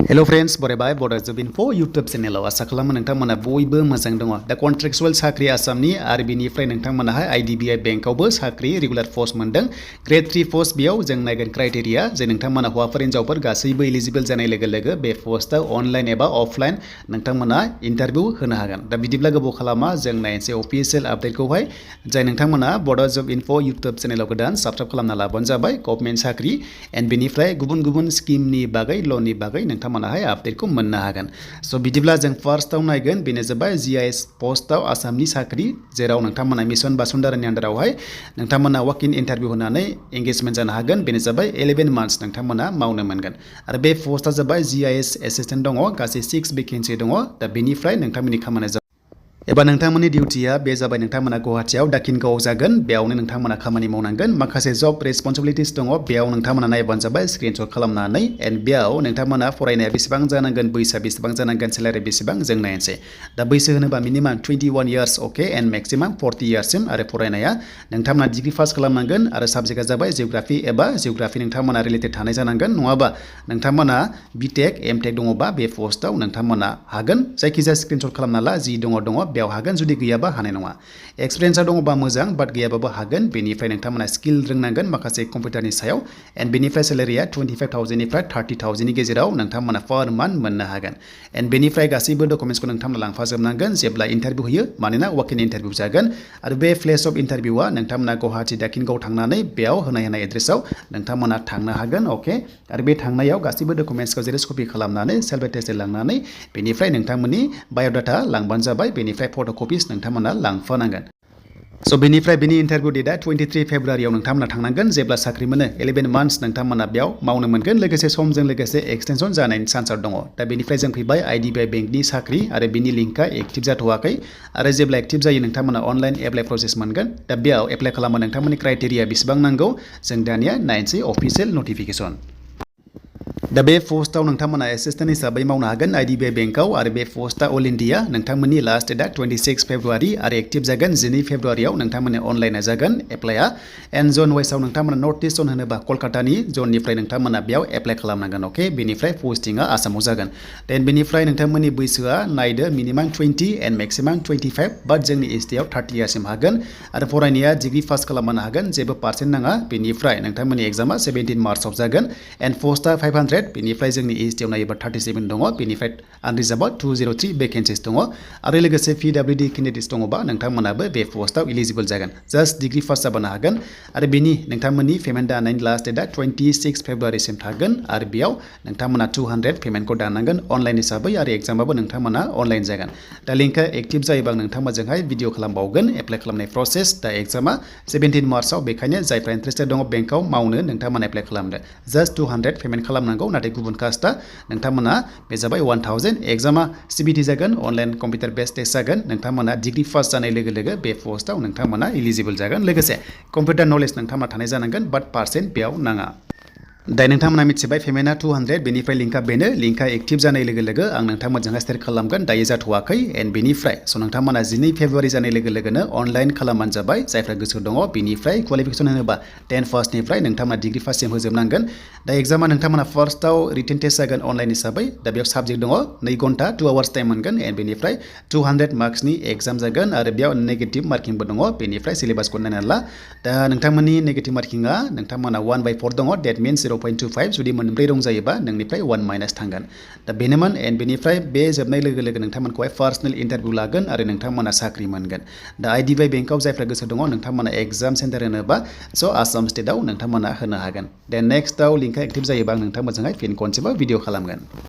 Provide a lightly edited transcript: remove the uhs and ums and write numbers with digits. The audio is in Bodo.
Hello friends, बरायबाय Bodo Info YouTube channel आसा खालामो नोंथांमोना बयबो मोजां दङ। दा Contractual साख्रि आसामनि आरो बिनिफ्राय नोंथांमोनाहाय IDBI बेंकआवबो साख्रि रेगुलार पोस्ट मोनदों। Grade-3 पोस्ट बेयाव जों नायगोन क्राइटेरिया जे नोंथांमोना हौवाफोर हिनजावफोर गासैबो एलिजिबल जानाय लोगो बे पोस्टआव अनलाइन एबा अफलाइन नोंथांमोना इन्टारभिउ होनो हागोन। दा बिदिब्ला गोबाव खालामा जों नायनोसै अफिशियेल आपडेटखौहाय जाय नोंथांमोना Bodo Info YouTube चेनेलाव गोदान साबस्क्राइब खालामना लाबानो जाबाय। गभर्नमेन्ट साख्रि एन्ड बिनिफ्राय गुबुन स्किमनि बागै ल'ननि बागै नोंथांमोना आपडेटखौ मोननो हागोन। स' बिदिब्ला जों फार्स्टआव नायगोन बेनो जाबाय GIS पोस्टआव आसामनि साख्रि जेराव नोंथांमोना मिशन बासुन्दारानि आन्दारावहाय नोंथांमोना वाक इन इन्टारभिउ होनानै एंगेजमेन्ट जानो हागोन। बेनो जाबाय 11 मान्थ्स नोंथांमोना मावनो मोनगोन आरो बे पोस्टआ जाबाय GIS एसिस्टेन्ट दङ गासै 6 भेकेन्सि दङ। दा बेनिफ्राय नोंथांमोननि खामानिया एबा नोंथांमोननि डिउटिया बे जाबाय नोंथांमोना गुवाहाटीआव दाखिनगावआव जागोन। बेयावनो नोंथांमोना खामानि मावनांगोन। माखासे जब रेसपन्सिबिलिटिस दङ बेयाव नोंथांमोना नायबानो जाबाय स्क्रिनशट खालामनानै एन्ड बेयाव नोंथांमोना फरायनाया बेसेबां जानांगोन बैसोआ बेसेबां जानांगोन सेलारि बेसेबां जों नायनोसै। दा बैसो होनोबा minimum 21 years okay and maximum 40 इयार्ससिम आरो फरायनाया नोंथांमोना डिग्री पास खालामनांगोन आरो साबजेक्टआ जाबाय जिअग्राफि एबा जिअग्राफि नोंथांमोना रिलेटेड थानाय जानांगोन। नङाबा नोंथांमोना बिटेक एमटेक दङबा बे पोस्टआव नोंथांमोना हागोन। जायखिजाया स्क्रिनशट खालामना ला जि दङ बेयाव हागोन। जुदि गैयाबा हानाय नङा। एक्सपिरियेन्सआ दङबा मोजां बाट गैयाबाबो हागोन। बेनिफ्राय नोंथांमोना स्किल रोंनांगोन माखासे कम्पिउटारनि सायाव एन्ड बेनिफ्राय सेलारिया 25,000 निफ्राय 30,000 नि गेजेराव नोंथांमोना पर मान्थ मोननो हागोन। एन्ड बेनिफ्राय गासैबो डकुमेन्ट्सखौ नोंथांमोना लांफाजोबनांगोन जेब्ला इन्टारभिउ होयो मानोना वाक इन इन्टारभिउ जागोन आरो बे प्लेस अफ इन्टारभिउआ नोंथांमोना गुवाहाटी दाखिनगाव थांनानै बेयाव होनाय एड्रेसआव नोंथांमोना थांनो हागोन। अके आरो बे थांनायाव गासैबो डकुमेन्ट्सखौ जेरेक्स कपि खालामनानै सेल्फ एटेस्टेड लांनानै बेनिफ्राय नोंथांमोननि बाय'डाटा लांबानो जाबाय। बेनिफ्राय फट' कपिस नोंथांमोना लांफानांगोन। स' बेनिफ्राय बेनि इन्टारभिउ डेटआ 23 फेब्रुवारियाव नोंथांमोना थांनांगोन। जेब्ला साख्रि मोनो 11 मान्थ्स नोंथांमोना बेयाव मावनो मोनगोन। लोगोसे समजों लोगोसे एक्सटेनसन जानायनि चान्सआ दङ। दा बेनिफ्राय जों फैबाय IDBI बेंकनि साख्रि आरो बिनि लिंकआ एक्टिभ जाथ'वाखै आरो जेब्ला एक्टिभ जायो नोंथांमोना अनलाइन एप्लाइ प्रसेस मोनगोन। दा बेयाव एप्लाइ खालामबा नोंथांमोननि क्राइटेरिया बेसेबां नांगौ जों दानिया नायनोसै अफिशियेल नटिफिकेसन। दा बे पोस्टआव नोंथांमोना एसिस्टेन्ट हिसाबै मावनो हागोन IDBI बेंकआव आरो बे पोस्टआ अल इन्डिया। नोंथांमोननि लास्ट डेटआ 26 फेब्रुवारि आरो एक्टिभ जागोन 2 फेब्रुवारियाव नोंथांमोननि अनलाइना जागोन एप्लाइआ। एन्ड जन वाइसआव नोंथांमोना नर्थ इस्ट जन होनोबा कलकातानि जननिफ्राय नोंथांमोना बेयाव एप्लाइ खालामनांगोन। अके बेनिफ्राय पोस्टिंआ आसामाव जागोन। देन बेनिफ्राय नोंथांमोननि बैसोआ नायदो मिनिमाम 20 एन्ड मेक्सिमाम 25 बाट जोंनि एसटिआव 30 इयार्ससिम हागोन आरो फरायनाया डिग्री पास खालामनो हागोन जेबो पार्सेन्ट नाङा। बेनिफ्राय नोंथांमोननि एग्जामा 17 मार्चआव जागोन एन्ड पोस्टआ 500 बेनिफ्राय जोंनि एसटिआव नायोबा 37 दङ। बेनिफ्राय आनरिजार्भड 203 भेकेन्सिस दङ आरो लोगोसे PWD केन्डिडेट्स दङबा नोंथांमोनाबो बे पोस्टआव इलिजिबल जागोन। जास्ट डिग्री पास जाबानो हागोन आरो बेनि नोंथांमोननि पेमेन्ट दानायनि लास्ट डेटआ 26 फेब्रुवारिसिम थागोन आरो बेयाव नोंथांमोना 200 पेमेन्टखौ दानांगोन अनलाइन हिसाबै आरो एग्जामाबो नोंथांमोना अनलाइन जागोन। दा लिंकआ एक्टिभ जायोबा नोंथांमोनजोंहाय भिडिअ खालामबावगोन एप्लाइ खालामनाय प्रसेस। दा एग्जामा 17 मार्चआव बेखायनो जायफ्रा इन्टारेस्टेड दङ बेंकआव मावनो नोंथांमोना एप्लाइ खालामदो। जास्ट 200 पेमेन्ट खालामनांगौ नाथाय गुबुन कास्टआ नोंथांमोना बे जाबाय 1000। एग्जामा CBT जागोन अनलाइन कम्पिउटार बेस्ड टेस्ट जागोन। नोंथांमोना डिग्री पास जानाय लोगो बे पोस्टआव नोंथांमोना इलिजिबल जागोन। लोगोसे कम्पिउटार नलेज नोंथांमोना थानाय जानांगोन बाट पार्सेन्ट बेयाव नाङा। दा नोंथांमोना मिथिबाय पेमेन्टआ 200 बेनिफ्राय लिंकआ बेनो लिंकआ एक्टिभ जानाय लोगो आं नोंथांमोनजोंहाय शेयार खालामगोन। दायो जाथ'वाखै एन्ड बेनिफ्राय स' नोंथांमोना 2 फेब्रुवारि जानाय लोगोनो अनलाइन खालामबानो जाबाय जायफ्रा गोसो दङ। बेनिफ्राय क्वालिफिकेसन होनोबा 10 पासनिफ्राय नोंथांमोना डिग्री पाससिम होजोबनांगोन। दा एग्जामा नोंथांमोना फार्स्टआव रिटेन टेस्ट जागोन अनलाइन हिसाबै। दा बेयाव साबजेक्ट दङ 2 घन्टा 2 आवार्स टाइम मोनगोन एन्ड बेनिफ्राय 200 मार्क्सनि एग्जाम जागोन आरो बेयाव नेगेटिभ मार्किंबो दङ। बेनिफ्राय सिलेबासखौ नायनानै ला। दा नोंथांमोननि नेगेटिभ मार्किंआ नोंथांमोना 1/4 दङ डेट मिन्स 0.25 जुदि मोनब्रै रं जायोबा नोंनिफ्राय 1 माइनास थांगोन। दा बेनोमोन एन्ड बेनिफ्राय बे जोबनाय लोगो नोंथांमोनखौहाय पार्सनेल इन्टारभिउ लागोन आरो नोंथांमोना साख्रि मोनगोन। दा IDBI बेंकआव जायफ्रा गोसो दङ नोंथांमोना एग्जाम सेन्टार होनोबा स' आसाम स्टेटआव नोंथांमोना होनो हागोन। देन नेक्स्टआव लिंकआ एक्टिभ जायोबा आं नोंथांमोनजोंहाय फिन खनसेबाव भिडिअ खालामगोन।